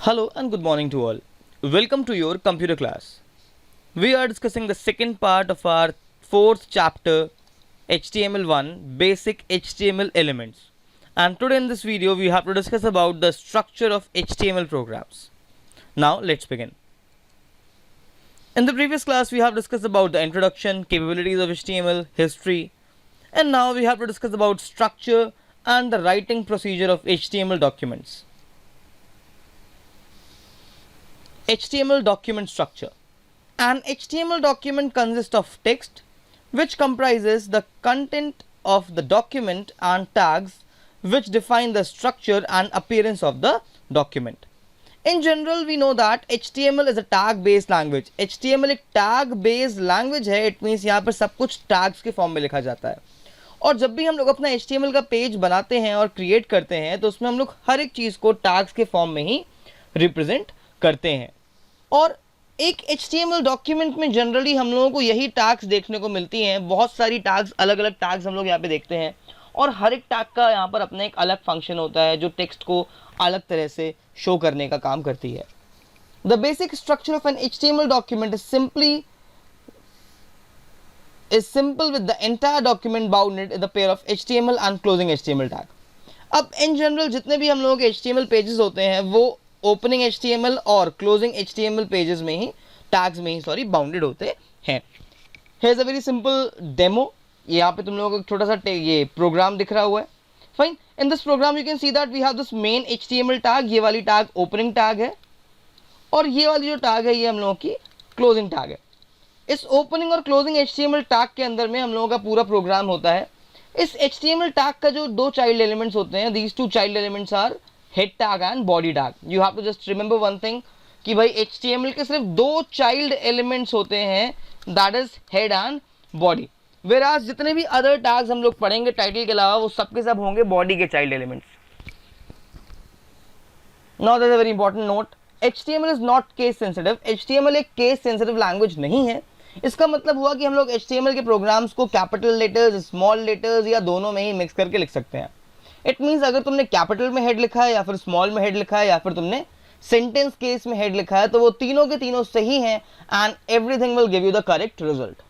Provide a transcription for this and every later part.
Hello and good morning to all. Welcome to your computer class. We are discussing the second part of our fourth chapter HTML1 basic HTML elements. And today in this video we have to discuss about the structure of HTML programs. Now let's begin. In the previous class we have discussed about the introduction, capabilities of HTML, history, and now we have to discuss about structure and the writing procedure of HTML documents. HTML document structure. An HTML document consists of text which comprises the content of the document and tags which define the structure and appearance of the document. In general we know that HTML is a tag based language. HTML एक tag based language है. It means यहाँ पर सब कुछ tags के form में लिखा जाता है. और जब भी हम लोग अपना HTML का पेज बनाते हैं और क्रिएट करते हैं तो उसमें हम लोग हर एक चीज़ को टैग्स के फॉर्म में ही रिप्रेजेंट करते हैं. और एक HTML डॉक्यूमेंट में जनरली हम लोगों को यही टैग्स देखने को मिलती हैं. बहुत सारी टैग्स, अलग अलग टैग्स हम लोग यहाँ पे देखते हैं और हर एक टैग का यहाँ पर अपना एक अलग फंक्शन होता है जो टेक्स्ट को अलग तरह से शो करने का काम करती है. The basic structure of an HTML document is simple with the entire document bounded in the pair of HTML and closing HTML tag. अब इन जनरल जितने भी हम लोगों के HTML पेजेस होते हैं वो ओपनिंग HTML और क्लोजिंग HTML पेजेस में ही टैग्स में ही बाउंडेड होते हैं. Here is a very simple demo. यहाँ पे तुम लोगों को छोटा सा ये प्रोग्राम दिख रहा हुआ है. Fine. In this program you can see that we have this main HTML tag. ये वाली टैग ओपनिंग टैग है और ये वाली जो टैग है ये हम लोगों की क्लोजिंग टैग है. इस ओपनिंग और क्लोजिंग HTML टैग के अंदर में हम लोगों का पूरा प्रोग्राम होता है. इस HTML टैग का जो दो चाइल्ड एलिमेंट्स होते हैं, these two child elements are head tag and body tag. You have to just remember one thing कि भाई HTML के सिर्फ दो चाइल्ड एलिमेंट्स होते हैं, that is head and body. Whereas जितने भी अदर टैग्स हम लोग पढ़ेंगे टाइटल के अलावा वो सब के सब होंगे बॉडी के child elements. Now that's a very important note. HTML is not case sensitive. HTML एक केस सेंसिटिव लैंग्वेज नहीं है. इसका मतलब हुआ कि हम लोग HTML के प्रोग्राम्स को कैपिटल लेटर्स, स्मॉल लेटर्स या दोनों में ही मिक्स करके लिख सकते हैं. इट मीन्स अगर तुमने कैपिटल में हेड लिखा है या फिर स्मॉल में हेड लिखा है या फिर तुमने सेंटेंस केस में हेड लिखा है तो वो तीनों के तीनों सही हैं and everything will give you the correct result.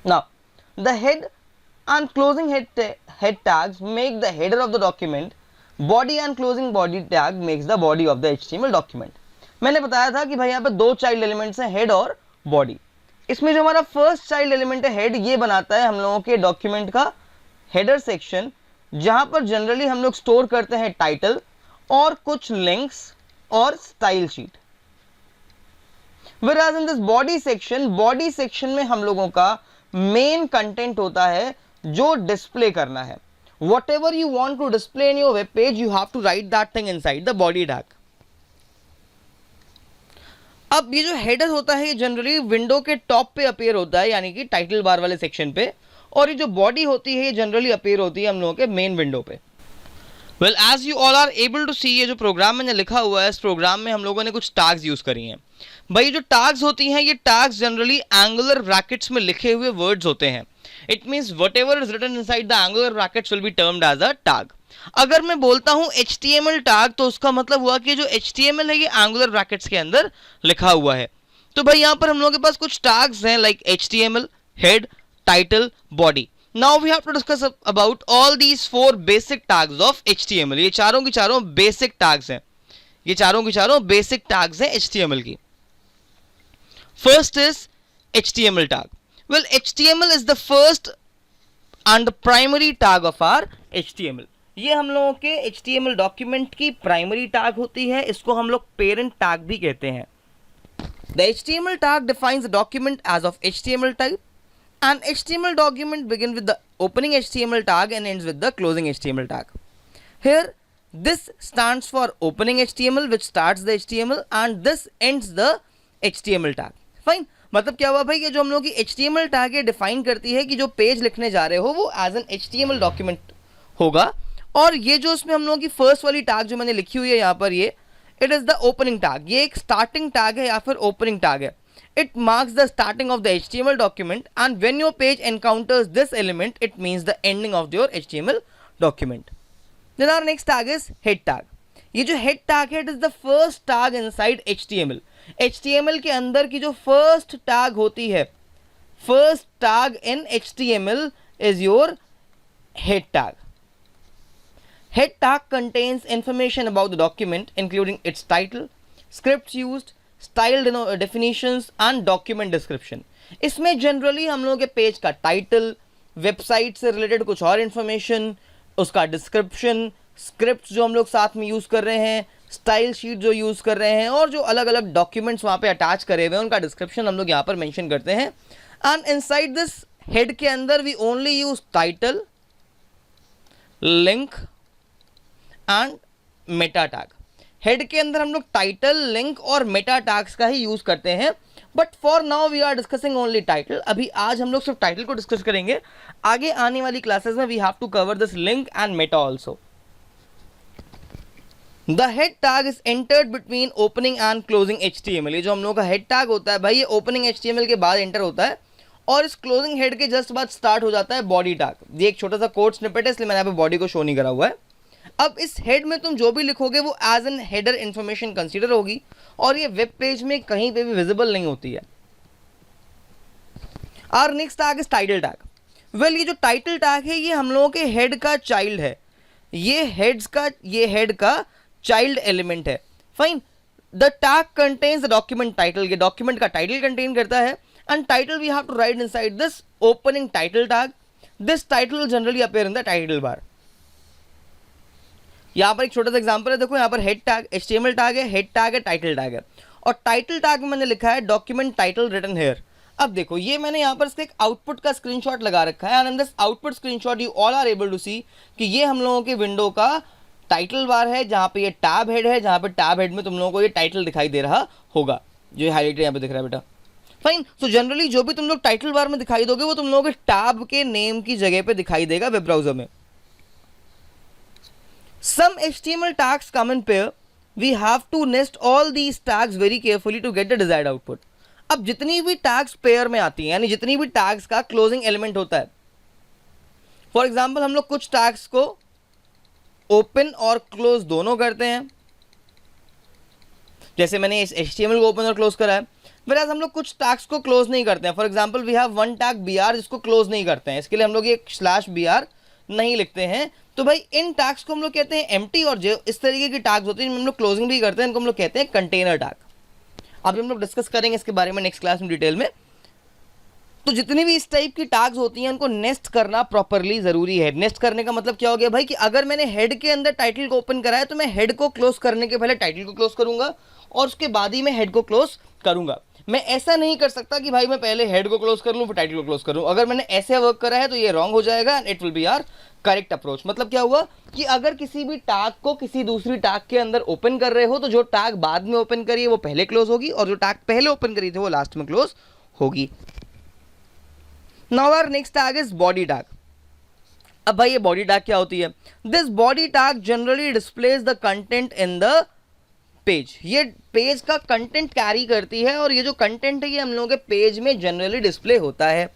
Now the head and closing head tags make the header of the document. Body and closing body tag makes the body of the HTML document. मैंने बताया था कि भाई यहाँ पे दो child elements हैं, head और बॉडी. इसमें जो हमारा फर्स्ट चाइल्ड एलिमेंट है हेड, ये बनाता है हम लोगों के डॉक्यूमेंट का हेडर सेक्शन, जहां पर जनरली हम लोग स्टोर करते हैं टाइटल और कुछ लिंक्स और style sheet. Whereas in this body section में हम लोगों का मेन कंटेंट होता है जो डिस्प्ले करना है. Whatever you want to display in your web page, you have to write that thing inside the body tag. अब ये जो हेडर होता है ये जनरली विंडो के टॉप पे अपीयर होता है, यानी कि टाइटल बार वाले सेक्शन पे, और ये जो बॉडी होती है ये जनरली अपीयर होती है हम लोगों के मेन विंडो पे. Well, as you all are able to see, ये जो प्रोग्राम मैंने लिखा हुआ है इस प्रोग्राम में हम लोगों ने कुछ टैग्स यूज करी हैं. भाई जो टैग्स होती हैं ये टैग्स जनरली एंगुलर ब्रैकेट्स में लिखे हुए वर्ड्स होते हैं. It means whatever is written inside the angular brackets will be termed as a tag. अगर मैं बोलता हूं HTML टैग तो उसका मतलब हुआ कि जो HTML है ये एंगुलर ब्रैकेट्स के अंदर लिखा हुआ है. तो भाई यहां पर हम लोगों के पास कुछ टैग्स हैं like HTML, head, title, body. Now we have to discuss about all these four basic tags of HTML. ये चारों की चारों बेसिक टैग्स हैं. ये चारों की चारों बेसिक टैग्स हैं HTML की. First is HTML tag. Well, HTML is the first and primary tag of our HTML. ये हम लोगों के HTML डॉक्यूमेंट की प्राइमरी टैग होती है. इसको हम लोग पेरेंट टैग भी कहते हैं. The HTML tag defines the document as of HTML type. An HTML document begins with the opening HTML tag and ends with the closing HTML tag. Here, this stands for opening HTML, which starts the HTML, and this ends the HTML tag. Fine. मतलब क्या हुआ भाई, ये जो हम लोग की HTML tag है डिफाइन करती है कि जो पेज लिखने जा रहे हो वो एज एन HTML डॉक्यूमेंट होगा. और ये जो उसमें हम लोगों की फर्स्ट वाली टैग जो मैंने लिखी हुई है यहाँ पर, ये it is the opening tag. ये एक स्टार्टिंग टैग है या फिर ओपनिंग टैग है. It marks the starting of the HTML document and when your page encounters this element it means the ending of your HTML document. Then our next tag is head tag. ये जो head tag है, it is the first tag inside HTML. HTML के अंदर की जो first tag होती है, first tag in HTML is your head tag. Head tag contains information about the document, including its title, scripts used, style definitions and document description. इसमें generally हम लोगों के पेज का टाइटल, वेबसाइट से related कुछ और इन्फॉर्मेशन, उसका description, script जो हम लोग साथ में यूज़ कर रहे हैं, स्टाइल शीट जो यूज़ कर रहे हैं, और जो अलग अलग डॉक्यूमेंट्स वहाँ पे अटैच करे हुए हैं उनका डिस्क्रिप्शन हम लोग यहाँ पर मेंशन करते हैं. एंड इनसाइड दिस हेड के अंदर we only use title, link and meta tag. Head के अंदर हम लोग टाइटल, लिंक और मेटा टैग्स का ही यूज करते हैं. But for now we are discussing only title. अभी आज हम लोग सिर्फ टाइटल को डिस्कस करेंगे. आगे आने वाली क्लासेस में we have to cover this link and meta also. The head tag is entered between opening and closing HTML. ये जो हम लोग का हेड टैग होता है भाई, ये ओपनिंग HTML के बाद एंटर होता है और इस क्लोजिंग हेड के जस्ट बाद स्टार्ट हो जाता है बॉडी टैग. ये एक छोटा सा कोड स्निपेट है, इसलिए मैंने यहाँ पे बॉडी को शो नहीं करा हुआ है. अब इस हेड में तुम जो भी लिखोगे वो as an header information consider होगी और ये वेब पेज में कहीं पे भी विजिबल नहीं होती है. Our next tag is title tag. Well, ये जो टाइटल टैग है ये हम लोगों के हेड का चाइल्ड है. ये हेड का चाइल्ड एलिमेंट है. Fine. The tag contains the document title. ये डॉक्यूमेंट का टाइटल कंटेन करता है. And title we have to write inside this opening title tag. This title will generally appear in the title bar. यहाँ पर एक छोटा सा एग्जांपल है. देखो यहाँ पर हेड टैग HTML टैग है, हेड टैग है, टाइटल टैग है और टाइटल टैग में मैंने लिखा है डॉक्यूमेंट टाइटल रिटन हेयर. अब देखो ये मैंने यहाँ पर इसका एक आउटपुट का स्क्रीनशॉट लगा रखा है. And in this output screenshot you all are able to see कि ये हम लोगों के विंडो का टाइटल बार है, जहाँ पे ये टैब हेड है, जहाँ पे टैब हेड में तुम लोगों को ये टाइटल दिखाई दे रहा होगा, जो हाईलाइट यहाँ पे दिख रहा है बेटा. फाइन. सो जनरली जो भी तुम लोग टाइटल बार में दिखाई दोगे वो तुम लोगों के टैब के नेम की जगह पे दिखाई देगा वेब ब्राउजर में. सम HTML tags come in pair. We have to nest all these tags very carefully to get the desired output. अब जितनी भी टैग्स पेयर में आती हैं, यानी जितनी भी टैग्स का क्लोजिंग एलिमेंट होता है, फॉर एग्जाम्पल हम लोग कुछ टैग्स को ओपन और क्लोज दोनों करते हैं, जैसे मैंने इस HTML को ओपन और क्लोज करा है. वैसे हम लोग कुछ टैग्स को क्लोज नहीं करते हैं. For example we have one tag BR जिसको क्लोज नहीं करते हैं. इसके लिए हम लोग ये /BR नहीं लिखते हैं. तो भाई इन टैग्स को हम लोग कहते हैं एम्प्टी. और जो इस तरीके की टैग्स होती हैं जिनमें हम लोग क्लोजिंग भी करते हैं, इनको हम लोग कहते हैं कंटेनर टैग. अभी हम लोग डिस्कस करेंगे इसके बारे में नेक्स्ट क्लास में डिटेल में. तो जितनी भी इस टाइप की टैग्स होती हैं उनको नेस्ट करना प्रॉपरली जरूरी है. नेस्ट करने का मतलब क्या हो गया भाई कि अगर मैंने हेड के अंदर टाइटल को ओपन करा है तो मैं हेड को क्लोज करने के पहले टाइटल को क्लोज करूंगा और उसके बाद ही मैं हेड को क्लोज करूंगा. मैं ऐसा नहीं कर सकता कि भाई मैं पहले हेड को क्लोज कर लूं फिर टाइटल को क्लोज करूं. अगर मैंने ऐसे वर्क करा है तो ये रॉन्ग हो जाएगा and it will be our correct approach. मतलब क्या हुआ कि अगर किसी भी टैग को किसी दूसरी टैग के अंदर ओपन कर रहे हो तो जो टैग बाद में ओपन करी है वो पहले क्लोज होगी और जो टैग पहले ओपन करी थी वो लास्ट में क्लोज होगी. Now our next tag is body tag. अब भाई ये बॉडी टैग क्या होती है? This body tag generally displays the content in the page. ये पेज का कंटेंट कैरी करती है और ये जो कंटेंट है ये हम लोगों के पेज में जनरली डिस्प्ले होता है.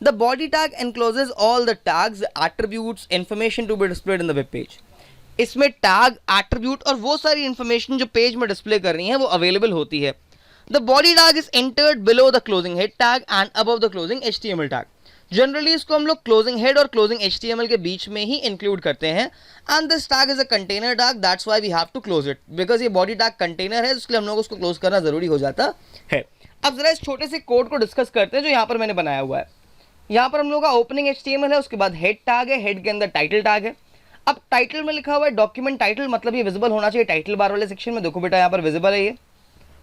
The body tag encloses all the tags, attributes, information to be displayed in the web page. इसमें टैग, एट्रीब्यूट और वो सारी इंफॉर्मेशन जो पेज में डिस्प्ले कर रही है वो अवेलेबल होती है. The body tag is entered below the closing head tag and above the closing HTML tag. Generally इसको हम लोग क्लोजिंग हेड और क्लोजिंग HTML के बीच में ही इंक्लूड करते हैं. And this tag is a container tag, that's why we have to close it, because ये बॉडी टैग कंटेनर है इसलिए हम लोग उसको क्लोज करना जरूरी हो जाता है. अब जरा इस छोटे से कोड को डिस्कस करते हैं जो यहाँ पर मैंने बनाया हुआ है. यहाँ पर हम लोग का ओपनिंग HTML है, उसके बाद हेड टैग है, हेड के अंदर टाइटल टैग है. अब टाइटल में लिखा हुआ है डॉक्यूमेंट टाइटल, मतलब ये विजिबल होना चाहिए टाइटल बार वाले सेक्शन में. देखो बेटा यहाँ पर विजिबल है ये.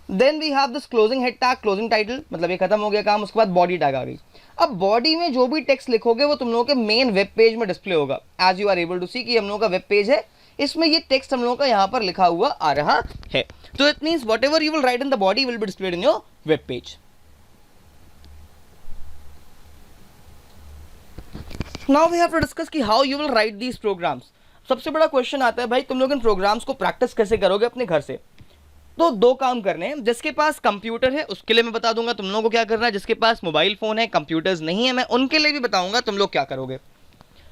Then we have this closing head tag, closing title, मतलब ये खत्म हो गया काम. उसके बाद बॉडी टैग आ गई. अब बॉडी में जो भी टेक्स्ट लिखोगे वो तुम लोगों के मेन वेब पेज में डिस्प्ले होगा. As you are able to see कि हम लोगों का वेब पेज है, इसमें ये टेक्स्ट हम लोगों का यहाँ पर लिखा हुआ आ रहा है. तो it means whatever you will write in the body will be displayed in your web page. Now we have to discuss कि how you will write these programs. सबसे बड़ा क्वेश्चन आता है भाई तुम लोग इन प्रोग्राम्स को प्रैक्टिस कैसे करोगे अपने घर से. तो दो काम करने हैं. जिसके पास कंप्यूटर है उसके लिए मैं बता दूंगा तुम लोगों को क्या करना है. जिसके पास मोबाइल फोन है, कंप्यूटर्स नहीं है, मैं उनके लिए भी बताऊंगा तुम लोग क्या करोगे.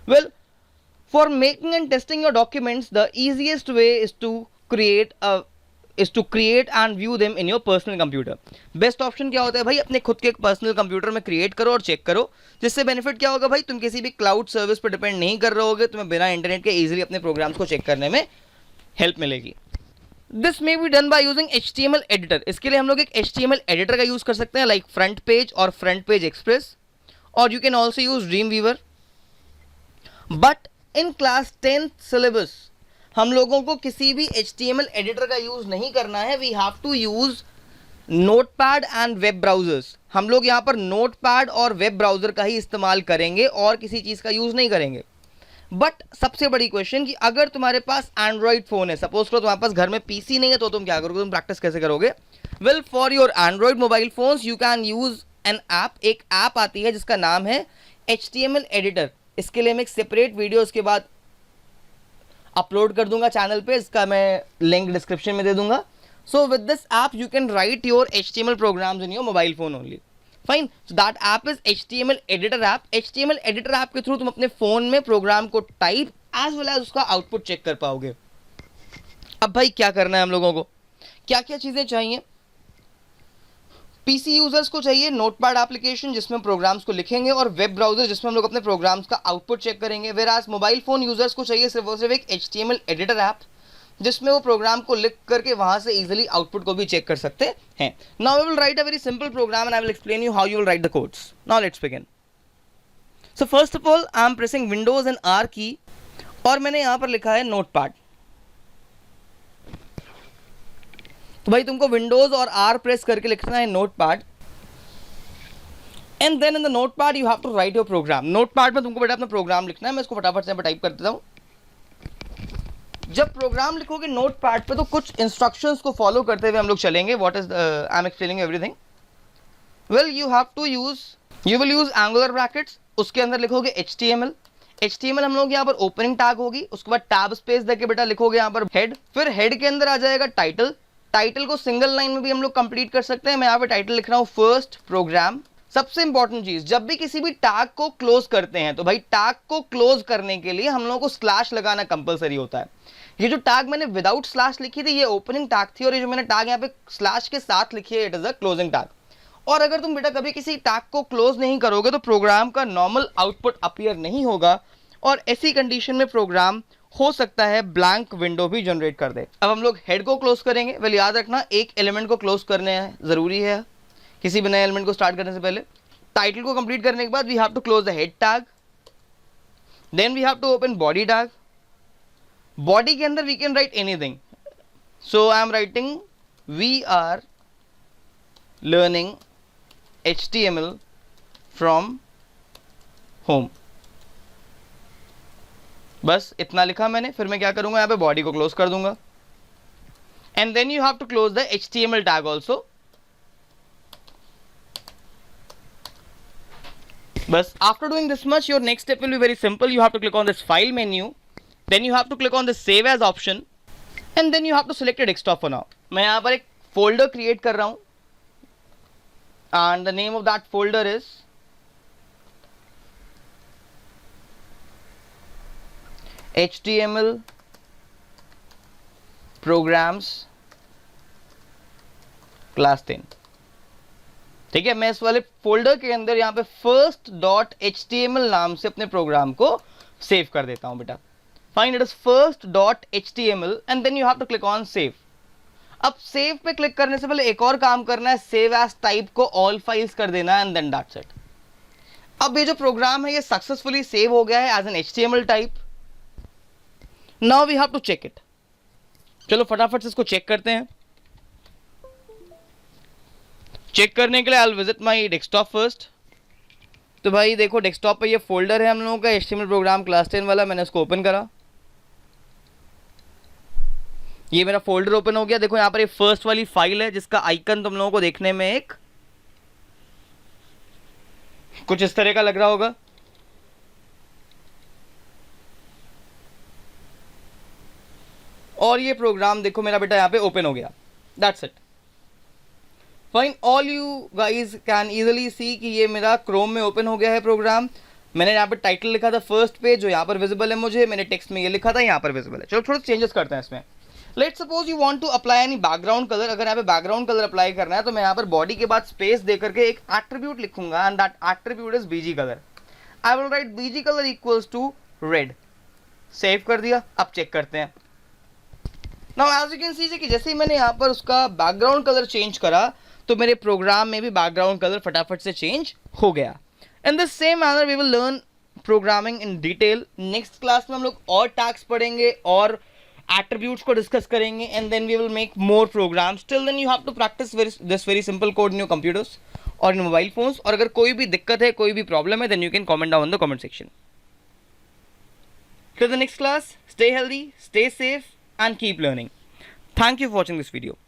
Well, for making and testing your documents the easiest way is to create and view them in your personal computer. Best option क्या होता है भाई, अपने खुद के पर्सनल कंप्यूटर में क्रिएट करो और चेक करो, जिससे बेनिफिट क्या होगा भाई, तुम किसी भी क्लाउड सर्विस पर डिपेंड नहीं कर रहे होगे, तुम्हें बिना इंटरनेट के इजीली अपने प्रोग्राम्स को चेक करने में हेल्प मिलेगी. This may be done by using HTML editor. इसके लिए हम लोग एक HTML एडिटर का यूज कर सकते हैं, लाइक फ्रंट पेज और फ्रंट पेज एक्सप्रेस, और you can also use dream weaver. But in class 10th syllabus हम लोगों को किसी भी HTML एडिटर का यूज नहीं करना है. We have to use notepad and web browsers. हम लोग यहाँ पर नोटपैड और वेब ब्राउजर का ही इस्तेमाल करेंगे और किसी चीज़ का यूज नहीं करेंगे. बट सबसे बड़ी क्वेश्चन कि अगर तुम्हारे पास एंड्रॉइड फोन है, सपोज करो तुम्हारे पास घर में PC नहीं है, तो तुम क्या करोगे, तुम प्रैक्टिस कैसे करोगे. Well, for your Android mobile phones you can use N app. एक ऐप आती है जिसका नाम है HTML एडिटर. इसके लिए मैं एक सेपरेट वीडियो उसके बाद अपलोड कर दूंगा चैनल पे, इसका मैं लिंक डिस्क्रिप्शन में दे दूंगा. So with this app you can write your HTML programs in your mobile phone only. Fine. So that app is HTML editor app. HTML editor app के थ्रू तुम अपने फोन में प्रोग्राम को type as well as उसका output check कर पाओगे. अब भाई क्या करना है हम लोगों को, क्या क्या चीजें चाहिए. PC यूजर्स को चाहिए नोटपैड एप्लीकेशन जिसमें प्रोग्राम्स को लिखेंगे, और वेब ब्राउजर जिसमें हम लोग अपने प्रोग्राम्स का आउटपुट चेक करेंगे. वेराज मोबाइल फोन यूजर्स को चाहिए सिर्फ और सिर्फ एक HTML एडिटर ऐप जिसमें वो प्रोग्राम को लिख करके वहां से इजीली आउटपुट को भी चेक कर सकते हैं. Now I will write a very simple program and I will explain you how you will write the codes. Now let's begin. So first of all I am pressing Windows and R key, और मैंने यहां पर लिखा है notepad. तो भाई तुमको Windows और R प्रेस करके लिखना है notepad, and then in the notepad you have to write your program. Notepad में तुमको बेटा अपना प्रोग्राम लिखना है. मैं इसको फटाफट से टाइप कर देता हूं. जब प्रोग्राम लिखोगे नोटपैड पे तो कुछ इंस्ट्रक्शंस को फॉलो करते हुए हम लोग चलेंगे. What is I am explaining everything. Well, you will use angular brackets. उसके अंदर लिखोगे HTML हम लोग यहाँ पर ओपनिंग टैग होगी, उसके बाद टैब स्पेस देके बेटा लिखोगे यहाँ पर हेड. फिर हेड के अंदर आ जाएगा टाइटल को सिंगल लाइन में भी हम लोग कंप्लीट कर सकते हैं. मैं यहाँ पे टाइटल लिख रहा हूँ फर्स्ट प्रोग्राम. सबसे इंपॉर्टेंट चीज, जब भी किसी भी टैग को क्लोज करते हैं तो भाई टैग को क्लोज करने के लिए हम लोगों को स्लैश लगाना कंपलसरी होता है. ये जो टैग मैंने विदाउट स्लैश लिखी थी ये ओपनिंग टैग थी, और ये जो मैंने टैग यहाँ पे स्लैश के साथ लिखी है it is a closing tag. और अगर तुम बेटा कभी किसी टैग को क्लोज नहीं करोगे तो प्रोग्राम का नॉर्मल आउटपुट अपीयर नहीं होगा, और ऐसी कंडीशन में प्रोग्राम हो सकता है ब्लैंक विंडो भी जनरेट कर दे. अब हम लोग हेड को क्लोज करेंगे. वेल, याद रखना एक एलिमेंट को क्लोज करने जरूरी है किसी भी नए एलिमेंट को स्टार्ट करने से पहले. टाइटल को कंप्लीट करने के बाद we have to close the head tag, then we have to open body tag. Body के अंदर we can write anything. So I am writing we are learning HTML from home. बस इतना लिखा मैंने. फिर मैं क्या करूंगा, यहाँ पे बॉडी को क्लोज कर दूंगा, and then you have to close the HTML tag also. बस after doing this much your next step will be very simple. You have to click on this file menu, then you have to click on this save as option, and then you have to select desktop for now. मैं यहाँ पर एक folder create कर रहा हूं, and the name of that folder is HTML programs class 10. ठीक है, मैं इस वाले फोल्डर के अंदर यहाँ पे first.html नाम से अपने प्रोग्राम को सेव कर देता हूं बेटा. Fine, it is first.html and then you have to click on save. अब सेव पे क्लिक करने से पहले एक और काम करना है, सेव एज टाइप को ऑल फाइल्स कर देना है, एंड देन दैट्स इट. अब ये जो प्रोग्राम है ये सक्सेसफुली सेव हो गया है as an HTML type. Now we have to check it. चलो फटाफट से इसको चेक करते हैं. चेक करने के लिए I will visit my desktop first. तो भाई देखो डेस्कटॉप पे ये फोल्डर है हम लोगों का HTML प्रोग्राम क्लास 10 वाला. मैंने इसको ओपन करा, ये मेरा फोल्डर ओपन हो गया. देखो यहाँ पर ये फर्स्ट वाली फाइल है जिसका आइकन तुम लोगों को देखने में एक कुछ इस तरह का लग रहा होगा. और ये प्रोग्राम देखो मेरा बेटा यहाँ पे ओपन हो गया. That's it. Fine, all you guys can easily सी कि ये मेरा क्रोम में ओपन हो गया है प्रोग्राम. मैंने यहाँ पे टाइटल लिखा था फर्स्ट पेज, जो यहाँ पर विजिबल है मुझे. मैंने टेक्स्ट में ये लिखा था, यहाँ पर विजिबल है. चलो थोड़ा चेंजेस करते हैं इसमें. Let's suppose you want to apply any background colour. अगर यहाँ पे बैकग्राउंड कलर अप्लाई करना है तो मैं यहाँ पर बॉडी के बाद स्पेस दे करके एक एट्रीब्यूट लिखूंगा and that attribute is BG colour. I will write BG colour equals to red. Save कर दिया. अब चेक करते हैं. Now as you can see कि जैसे ही मैंने यहाँ पर उसका बैकग्राउंड कलर चेंज करा तो मेरे प्रोग्राम में भी बैकग्राउंड कलर फटाफट से चेंज हो गया. In this same manner we will learn programming in detail. Next class में हम लोग और टैग्स पढ़ेंगे और attributes को डिस्कस करेंगे and then we will make more programs. Till then you have to practice this very simple code in your computers और in mobile phones. और अगर कोई भी दिक्कत है, कोई भी प्रॉब्लम है, then you can comment down in the comment section. Till the next class, stay healthy, stay safe and keep learning. Thank you for watching this video.